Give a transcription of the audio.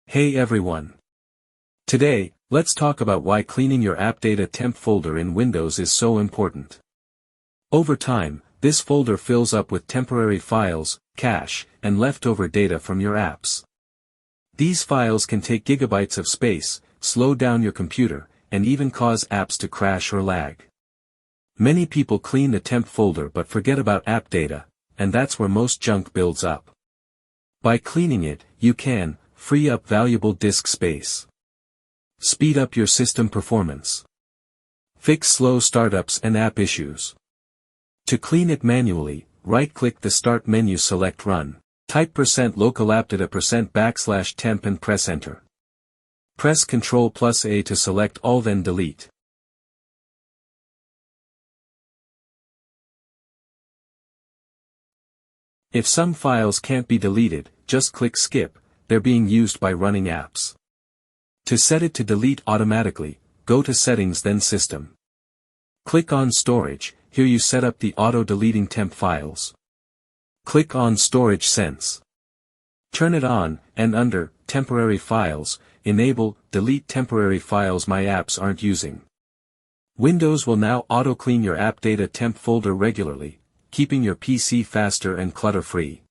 Hey everyone. Today, let's talk about why cleaning your AppData Temp folder in Windows is so important. Over time, this folder fills up with temporary files, cache, and leftover data from your apps. These files can take gigabytes of space, slow down your computer, and even cause apps to crash or lag. Many people clean the temp folder but forget about AppData, and that's where most junk builds up. By cleaning it, you can free up valuable disk space. Speed up your system performance. Fix slow startups and app issues. To clean it manually, right-click the Start menu, select Run. Type %local appdata %temp and press Enter. Press Ctrl+A to select all, then delete. If some files can't be deleted, just click Skip. They're being used by running apps. To set it to delete automatically, go to Settings, then System. Click on Storage. Here you set up the auto-deleting temp files. Click on Storage Sense. Turn it on, and under Temporary Files, enable Delete temporary files my apps aren't using. Windows will now auto-clean your AppData Temp folder regularly, keeping your PC faster and clutter-free.